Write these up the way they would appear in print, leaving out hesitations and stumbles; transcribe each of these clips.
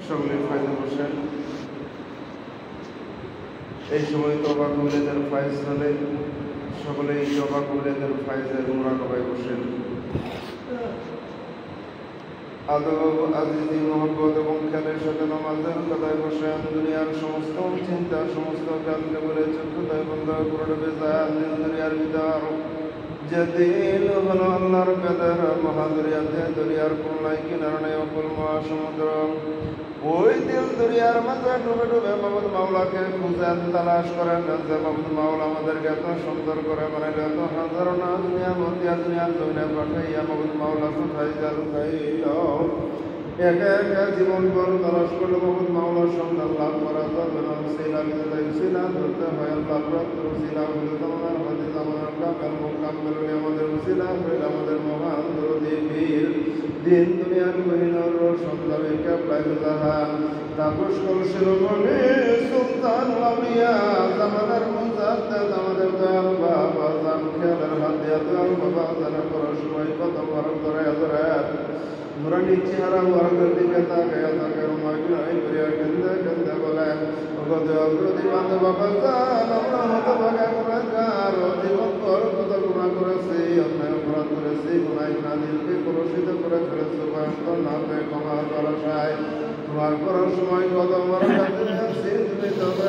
সকলে ফায়দা বসেন। এই সময় তওবা কবুলের ফায়েজ চলে, সকলে এই তওবা কবুলের ফায়েজের মুরাকাবায় বসেন। আদব, আজিজি, মহব্বত এবং খেয়ালের সাথে নামাজের কাদায় বসেন। দুনিয়ার সমস্ত চিন্তা, সমস্ত কাজকে বলে চক্ষুদায় বন্ধ করে বেজান দুনিয়ার ভিতর যে দিল হলো আল্লাহর কাদের মহাদরিয়াতে দরিয়ার কোনায় কিনারে অকুল মহাসমুদ্র, ওই দিল দরিয়ার মাঝে ডুবে ডুবে মাহমুদ মাওলাকে খুঁজেন, তালাশ করেন। যে মাহমুদ মাওলা আমাদেরকে এত সুন্দর করে বানাইল, এত হাজারো না দুনিয়ার মধ্যে দুনিয়ার জমিনে পাঠাইয়া মাহমুদ মাওলা কোথায় যা লুকাইল। একা একা জীবন বল তালাশ করলে মাহমুদ মাওলার সন্ধান লাভ করা যাবে না। সিলা বিদায় সিলা ধরতে হয় আল্লাহ প্রাপ্ত সিলা হলে তোমার হাতে জামানার কামেল মুকাম্মেল আমাদের সিলা হইল আমাদের মহান দরদী বীর দিন দুনিয়ার মহিনার সন্ধানে কাপড়ায় জাহান তাপস কলসের মনে সুলতান আউলিয়া জামানার মুজাদ্দিদ আমাদের দয়াল বাবা জান খেয়ালের হাতে দয়াল বাবা জানা করার সময় কত বরং ধরে ধরে নুরানি চেহারা ওয়ারগের দিকে তাকায় তাকায় মাগনাই করিয়া কেন্দে কেন্দে বলেন ওগো দয়াল প্রতিবাদ বাবা জান আমরা হতভাগা গুনাহগার জীবন ভর কত গুনাহ করেছি, অন্যায় অপরাধ করেছি, গুনাহ না দিলকে কলুষিত করে ফেলেছি, ভয়ঙ্কর না পেয়ে ক্ষমা করাশায় তোমার করার সময় কত বড় কাছে আসছি, তুমি তবে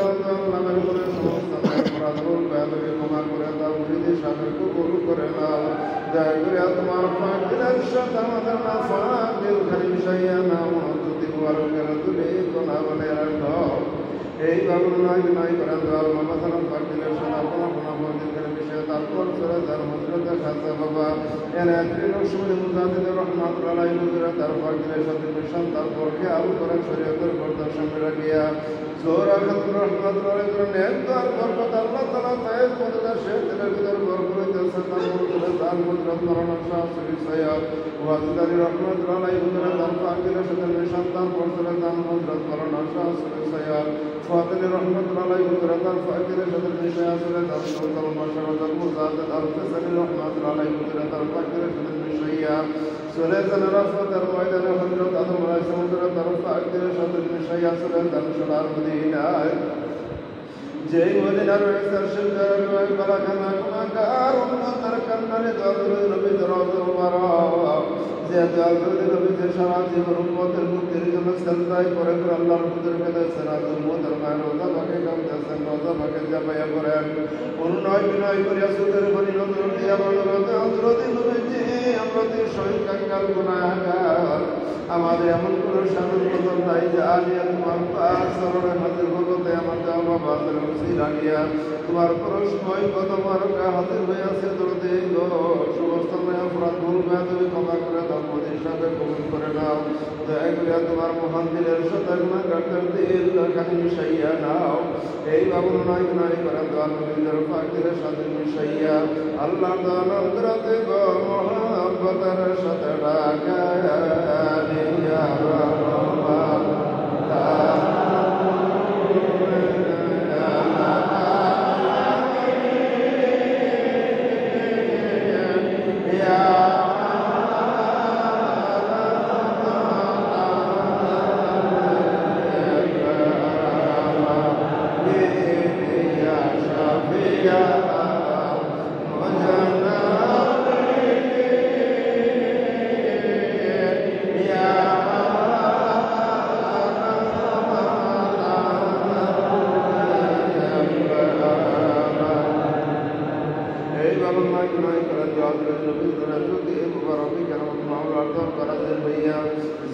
নামের করে সমস্ত অপরাধ বেয়াদবি ক্ষমা করে দাও, মুরিদি সাহেব কবুল করে নাও। দয়া করে তোমার পাক দিলের সাথে আমাদের না পাক দিল খালি মিশাইয়া নাও, যদি মুবারকের তুলে কোনা বলে রাখো। এই বাবুল নয় নয় করেন দয়াল বাবা সালাম পাক দিলের সাথে আপনা আপনা মন্দির করে মিশিয়ে তারপর চলে যার হজরতের খাসা বাবা এনে ত্রিলক্ষ্মী মুজাহিদের রহমাতুল্লাহ আলাইহি হুজুরা তার পাক দিলের সাথে মিশন তারপর খেয়াল করে শরীয়তের পর্দার সামনে রাখিয়া জোহরা খাতুন রহমাতুল্লাহ আলাইহি হুজুরা নেকদার বরকত আল্লাহ তাআলা তায়ের পর্দা শেখ দিলের ভিতর বরকত দিয়েছেন। তারপর চলে যার হজরত মাওলানা শাহ শরীফ সাইয়্যিদ ওয়াজিদ আলী রহমাতুল্লাহ আলাইহি হুজুরা তার পাক দিলের সাথে মিশন তারপর চলে যার হজরত মাওলানা শাহ শরীফ সাইয়্যিদ ফাতিল রহমাতুল্লাহ আলাইহি হুজুরা তার পাক দিলের সাথে মিশন আসলে তার সুলতান মাশাআল্লাহ মুজাদ্দিদ আল-ফিসানি রহমাতুল্লাহ আলাইহি হুজুরা তার পাক দিলের সাথে মিশাইয়া চলে যান রাফাতের ময়দানে হযরত আদম আলাইহিস সালামের তার পাক দিলের সাথে মিশাইয়া চলে যান সোনার মদিনায়। যেই মদিনার রয়েছে শিলদার বালাখানা গুনাহগার উম্মতের কান্নারে দরুদ নবী দরুদ মুবারক যে দরুদ নবী যে সারা জীবন উম্মতের মুক্তির জন্য সাজদায় করে আল্লাহর হুজুর কাছে সালাত উম্মতের মানবতা ভাগে কামতেছেন রোজা ভাগে জাপায়া করেন অনুনয় বিনয় করিয়া সুদের বলি নজর দিয়া বলতে হযরত নবীজি আমরা যে শহীদ কাঙ্গাল গুনাহগার আমাদের এমন কোনো সাধন পতন নাই যে আলিয়া তোমার পাক চরণে হাজির ভগতে আমাদের বাবা লাগিয়া তোমার পরস্ময় কত বারকা হাজির হইয়াছে দরদে গো সমস্ত অপরাধ ভুল তুমি ক্ষমা করে দাও, মোদী সাথে কবুল করে নাও। দয়া করে তোমার মহান দিলের সাথে গুনাহগারদের দিল খালি মিশাইয়া নাও। এই বাবুল নয় গুনাহ করে দোয়ার নবীদের পাক দিলের সাথে মিশাইয়া আল্লাহ দয়াতে গো মহব্বতের সাথে ডাকা ইয়া রাহমান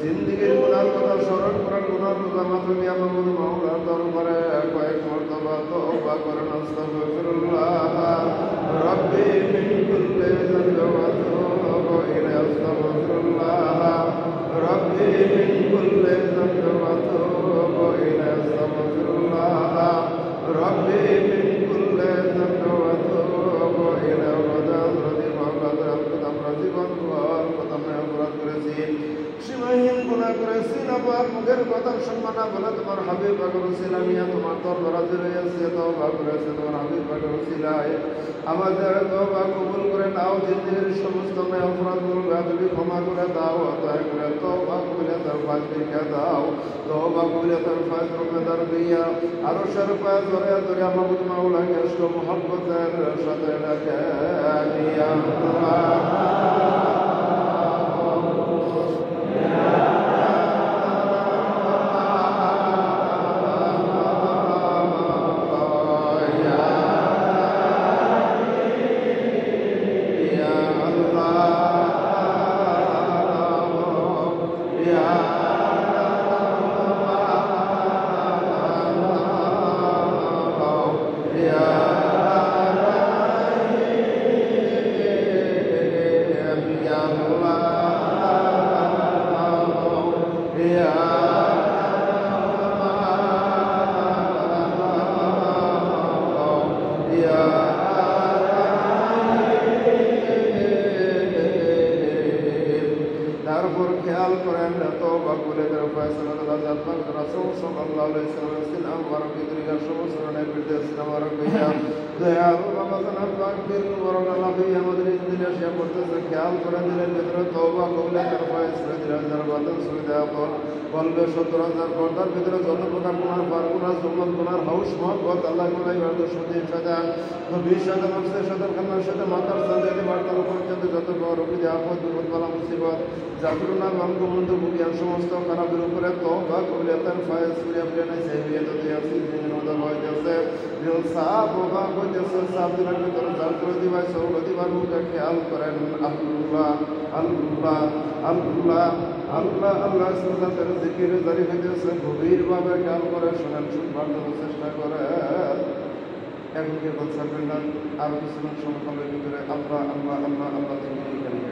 জিন্দিগির গুনার কথা স্মরণ করার গুনার কথা মাত্র মাহমুদ মাওলার দরবারে কয়েক মর্তবা তওবা করেন আস্তাগফিরুল্লাহ রাব্বি মিন কুল্লি যানবি ওয়া তুবু ইলাইহি আস্তাগফিরুল্লাহ রাব্বি মিন কুল্লি যানবি ওয়া তুবু ইলাইহি আস্তাগফিরুল্লাহ রাব্বি মিন কুল্লি যানবি ওয়া তুবু ইলাইহি রাদি মাওলানা আমরা জীবন ভর কত অপরাধ করেছি, সীমাহীন গুনাহ করেছি, নাপাক মুখের কথা শুনবা না বলে তোমার হাবিব পাকের উসিলা নিয়ে তোমার দরবারে রয়েছে তওবা করেছে তোমার হাবিব পাকের উসিলায় আমাদের তওবা কবুল করে নাও জিন্দেগির সমস্ত অপরাধগুলো তুমি ক্ষমা করে দাও দয়া করে তওবা কবুলে তার ফাজ দিকে দাও তওবা কবুলে তার ফাজ রূপে দার দিয়া আরো পায়ে ধরে ধরে মাহবুব মাওলাকে আশক মুহাব্বতের সাথে ডাকে ইয়া তারপর খেয়াল করেন তওবা করে তার ফয়সালা আল্লাহ পাক রাসূল সাল্লাল্লাহু আলাইহি ওয়াসাল্লাম ওয়ারাকে দুনিয়ার সমস্ত নির্দেশ আমার কইয়া দয়া বাবা জানাত পাক বীর ওয়ারানা নবী আমাদের দিলে সে করতেছে খেয়াল করেন দিলের ভিতরে তওবা কবুলে তার ফয়সালা দিলেন যার বাদন সুবিধা বলবে 17000 পর্দার ভিতরে যত প্রকার গুনাহ ফারগুনাহ জুলম গুনাহ হাউস মহব্বত আল্লাহ কোলাই বাদ সুদী সাদা নবীর সাথে নফসের সাথে খানার সাথে মাতার সাথে বার্তার উপর যত বড় বিপদ আপদ বিপদ বালা মুসিবত জাগরুনা বঙ্গবন্ধু বুকিয়ার সমস্ত খারাপের উপরে তওবা কবুলে তার ফয়সালা প্রেরণা সেবিয়ে যদি আসি দিনের মধ্যে হইতেছে দিল সাফ ওবা হইতেছে সাফ দিনের ভিতরে জাল করে দিবা সৌগতি বারুকে খেয়াল করেন আল্লাহ আল্লাহ আল্লাহ আল্লাহ আল্লাহ সুবহানাহু জিকির জারি হইতেছে গভীরভাবে খেয়াল করে শোনেন শুনবার জন্য চেষ্টা করে এখন কি বলছেন আর কিছু সময় ভিতরে আল্লাহ আল্লাহ আল্লাহ আল্লাহ জিকির করেন